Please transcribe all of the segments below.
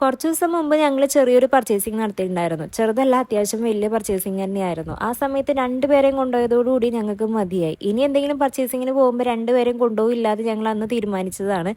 കുറച്ച് ദിവസം മുമ്പ് ഞങ്ങൾ ചെറിയൊരു പർച്ചേസിങ് നടത്തിയിട്ടുണ്ടായിരുന്നു. ചെറുതല്ല, അത്യാവശ്യം വലിയ പർച്ചേസിങ് തന്നെയായിരുന്നു. ആ സമയത്ത് രണ്ടുപേരെയും കൊണ്ടുപോയതോടുകൂടി ഞങ്ങൾക്ക് മതിയായി. ഇനി എന്തെങ്കിലും പർച്ചേസിങ്ങിന് പോകുമ്പോൾ രണ്ടുപേരെയും കൊണ്ടുപോയില്ലാതെ ഞങ്ങൾ അന്ന് തീരുമാനിച്ചതാണ്.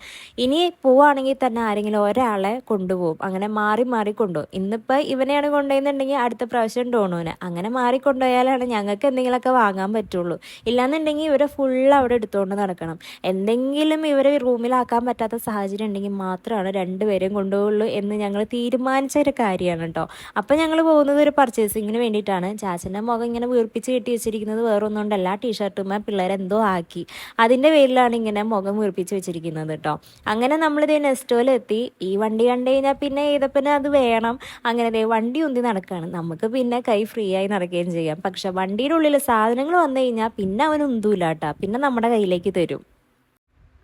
ഇനി പോവുകയാണെങ്കിൽ തന്നെ ആരെങ്കിലും ഒരാളെ കൊണ്ടുപോകും. അങ്ങനെ മാറി മാറി കൊണ്ടുപോകും. ഇന്നിപ്പോൾ ഇവനെയാണ് കൊണ്ടുപോയെന്നുണ്ടെങ്കിൽ അടുത്ത പ്രാവശ്യം ഡോണുവിനെ, അങ്ങനെ മാറിക്കൊണ്ടുപോയാലാണ് ഞങ്ങൾക്ക് എന്തെങ്കിലുമൊക്കെ വാങ്ങാൻ പറ്റുള്ളൂ. ഇല്ലാന്നുണ്ടെങ്കിൽ ഇവരെ ഫുള്ള് അവിടെ എടുത്തുകൊണ്ട് നടക്കണം. എന്തെങ്കിലും ഇവരെ റൂമിലാക്കാൻ പറ്റാത്ത സാഹചര്യം ഉണ്ടെങ്കിൽ മാത്രമാണ് രണ്ടുപേരെയും കൊണ്ടുപോകുള്ളൂ എന്ന് ഞങ്ങൾ തീരുമാനിച്ച ഒരു കാര്യമാണ് കേട്ടോ. അപ്പം ഞങ്ങൾ പോകുന്നത് ഒരു പർച്ചേസിങ്ങിന് വേണ്ടിയിട്ടാണ്. ചാച്ചൻ്റെ മുഖം ഇങ്ങനെ വീർപ്പിച്ച് കെട്ടി വെച്ചിരിക്കുന്നത് വേറൊന്നും കൊണ്ടല്ല, ടീഷർട്ടുമ്മ പിള്ളേരെന്തോ ആക്കി, അതിൻ്റെ പേരിലാണ് ഇങ്ങനെ മുഖം വീർപ്പിച്ച് വെച്ചിരിക്കുന്നത് കേട്ടോ. അങ്ങനെ നമ്മളിത് നെസ്റ്റോയിലെത്തി. ഈ വണ്ടി കണ്ടു കഴിഞ്ഞാൽ പിന്നെ ഏതപ്പനെ അത് വേണം, അങ്ങനെ വണ്ടി ഉന്തി നടക്കുകയാണ്. നമുക്ക് പിന്നെ കൈ ഫ്രീ ആയി നടക്കുകയും ചെയ്യാം. പക്ഷെ വണ്ടിയുടെ ഉള്ളിൽ സാധനങ്ങൾ വന്നു കഴിഞ്ഞാൽ പിന്നെ അവൻ ഉന്തൂല കേട്ടോ, പിന്നെ നമ്മുടെ കയ്യിലേക്ക് തരും.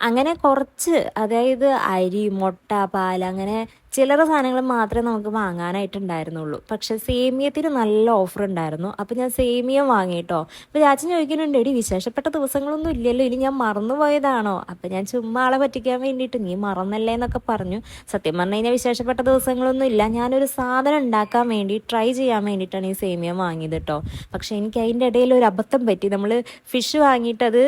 അങ്ങനെ കുറച്ച്, അതായത് അരി, മുട്ട, പാൽ, അങ്ങനെ ചില്ലറ സാധനങ്ങൾ മാത്രമേ നമുക്ക് വാങ്ങാനായിട്ടുണ്ടായിരുന്നുള്ളൂ. പക്ഷേ സേമിയത്തിന് നല്ല ഓഫർ ഉണ്ടായിരുന്നു. അപ്പോൾ ഞാൻ സേമിയം വാങ്ങിയിട്ടോ. അപ്പോൾ ചാച്ചൻ ചോദിക്കുന്നുണ്ട്, എടി വിശേഷപ്പെട്ട ദിവസങ്ങളൊന്നും ഇല്ലല്ലോ, ഇനി ഞാൻ മറന്നുപോയതാണോ? അപ്പോൾ ഞാൻ ചുമ്മാ ആളെ പറ്റിക്കാൻ വേണ്ടിയിട്ട് നീ മറന്നല്ലേ എന്നൊക്കെ പറഞ്ഞു. സത്യം പറഞ്ഞു കഴിഞ്ഞാൽ വിശേഷപ്പെട്ട ദിവസങ്ങളൊന്നും ഇല്ല. ഞാനൊരു സാധനം ഉണ്ടാക്കാൻ വേണ്ടി ട്രൈ ചെയ്യാൻ വേണ്ടിയിട്ടാണ് ഈ സേമിയം വാങ്ങിയത് കേട്ടോ. പക്ഷേ എനിക്ക് അതിൻ്റെ ഇടയിൽ ഒരു അബദ്ധം പറ്റി. നമ്മൾ ഫിഷ് വാങ്ങിയിട്ട് അത്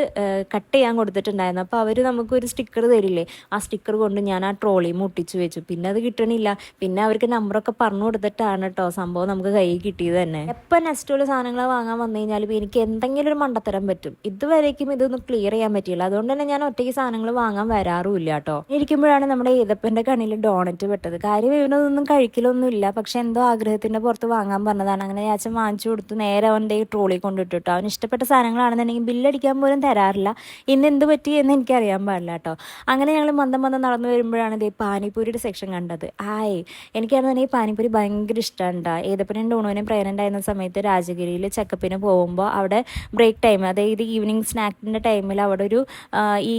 കട്ട് ചെയ്യാൻ കൊടുത്തിട്ടുണ്ടായിരുന്നു. അപ്പോൾ അവർ നമുക്കൊരു സ്റ്റിക്കർ തരില്ലേ, ആ സ്റ്റിക്കർ കൊണ്ട് ഞാൻ ആ ട്രോളിയും ഒട്ടിച്ചു വെച്ചു. പിന്നെ അത് കിട്ടണില്ല. പിന്നെ അവർക്ക് നമ്പറൊക്കെ പറഞ്ഞു കൊടുത്തിട്ടാണ് കേട്ടോ സംഭവം നമുക്ക് കയ്യിൽ കിട്ടിയത് തന്നെ. എപ്പോൾ നെക്സ്റ്റുള്ള സാധനങ്ങൾ വാങ്ങാൻ വന്നു കഴിഞ്ഞാലും എനിക്ക് എന്തെങ്കിലും ഒരു മണ്ടത്തരം പറ്റും. ഇതുവരേക്കും ഇതൊന്നും ക്ലിയർ ചെയ്യാൻ പറ്റിയില്ല. അതുകൊണ്ട് തന്നെ ഞാൻ ഒറ്റയ്ക്ക് സാധനങ്ങൾ വാങ്ങാൻ വരാറുമില്ല കേട്ടോ. ഇരിക്കുമ്പോഴാണ് നമ്മുടെ ഏതപ്പൻ്റെ കണ്ണിൽ ഡോണറ്റ് പെട്ടത്. കാര്യം ഇവനൊന്നും കഴിക്കലൊന്നുമില്ല, പക്ഷെ എന്തോ ആഗ്രഹത്തിൻ്റെ പുറത്ത് വാങ്ങാൻ പറഞ്ഞതാണ്. അങ്ങനെ അച്ഛൻ വാങ്ങിച്ചു കൊടുത്തു. നേരെ അവൻ്റെ ഈ ട്രോളി കൊണ്ടിട്ടു കേട്ടോ. അവന് ഇഷ്ടപ്പെട്ട സാധനങ്ങളാണെന്നുണ്ടെങ്കിൽ ബില്ലടിക്കാൻ പോലും തരാറില്ല. ഇന്ന് എന്ത് പറ്റി എന്ന് എനിക്കറിയാൻ പാടില്ല കേട്ടോ. അങ്ങനെ ഞങ്ങൾ മന്ദം നടന്നു വരുമ്പോഴാണ് ഇതേ പാനിപ്പൂരിയുടെ സെക്ഷൻ കണ്ടത്. എനിക്കാണെന്ന് ഈ പാനിപ്പൂരി ഭയങ്കര ഇഷ്ടമാണ്. ഏതപ്പനും ഡോണുവിനും പ്രഗ്നൻ്റ് ആയിരുന്ന സമയത്ത് രാജഗിരിയിൽ ചെക്കപ്പിന് പോകുമ്പോൾ അവിടെ ബ്രേക്ക് ടൈം, അതായത് ഈവനിങ് സ്നാക്കിൻ്റെ ടൈമിൽ അവിടെ ഒരു ഈ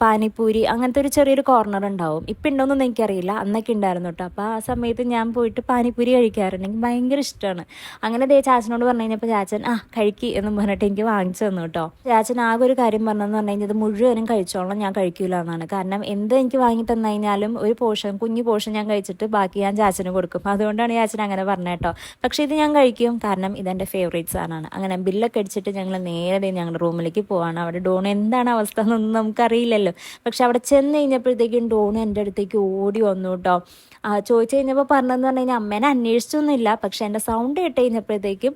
പാനിപ്പൂരി അങ്ങനത്തെ ഒരു ചെറിയൊരു കോർണർ ഉണ്ടാവും. ഇപ്പം ഉണ്ടോയെന്നൊന്നും എനിക്കറിയില്ല, അന്നൊക്കെ ഉണ്ടായിരുന്നു കേട്ടോ. അപ്പോൾ ആ സമയത്ത് ഞാൻ പോയിട്ട് പാനിപ്പൂരി കഴിക്കാറുണ്ട്. എനിക്ക് ഭയങ്കര ഇഷ്ടമാണ്. അങ്ങനെ ചാച്ചനോട് പറഞ്ഞു കഴിഞ്ഞപ്പോൾ ചാച്ചൻ കഴിക്കി എന്നും പറഞ്ഞിട്ട് എനിക്ക് വാങ്ങിച്ചു തന്നു കേട്ടോ. ചാച്ചൻ ആകെ ഒരു കാര്യം പറഞ്ഞതെന്ന് പറഞ്ഞു കഴിഞ്ഞാൽ ഇത് മുഴുവനും കഴിച്ചോളാം, ഞാൻ കഴിക്കില്ല എന്നാണ്. കാരണം എന്ത് എനിക്ക് വാങ്ങി തന്നു കഴിഞ്ഞാലും ഒരു പോർഷൻ, കുഞ്ഞു പോർഷൻ ഞാൻ കഴിച്ചിട്ട് ബാക്കി ഞാൻ ചാച്ചന് കൊടുക്കും. അതുകൊണ്ടാണ് ചാച്ചൻ അങ്ങനെ പറഞ്ഞത് കേട്ടോ. പക്ഷേ ഇത് ഞാൻ കഴിക്കും, കാരണം ഇതെൻ്റെ ഫേവറേറ്റ് സാധനമാണ്. അങ്ങനെ ബില്ലൊക്കെ അടിച്ചിട്ട് ഞങ്ങൾ നേരെ ഞങ്ങളുടെ റൂമിലേക്ക് പോവാണ്. അവിടെ ഡോൺ എന്താണ് അവസ്ഥ എന്നൊന്നും നമുക്കറിയില്ലല്ലോ. പക്ഷെ അവിടെ ചെന്ന് കഴിഞ്ഞപ്പോഴത്തേക്കും ഡോൺ എൻ്റെ അടുത്തേക്ക് ഓടി വന്നു കേട്ടോ. ചോദിച്ചു കഴിഞ്ഞപ്പോൾ പറഞ്ഞതെന്ന് പറഞ്ഞു കഴിഞ്ഞാൽ അമ്മേനെ അന്വേഷിച്ചൊന്നുമില്ല, പക്ഷെ എൻ്റെ സൗണ്ട് കേട്ട് കഴിഞ്ഞപ്പോഴത്തേക്കും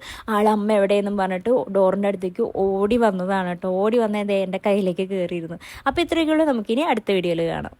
അമ്മ എവിടെയെന്നും പറഞ്ഞിട്ട് ഡോറിൻ്റെ അടുത്തേക്ക് ഓടി വന്നതാണ് കേട്ടോ. ഓടി വന്നത് എൻ്റെ കയ്യിലേക്ക് കയറിയിരുന്നു. അപ്പോൾ ഇത്രയൊക്കെയുള്ളൂ. നമുക്കിനി അടുത്ത വീഡിയോയിൽ കാണാം.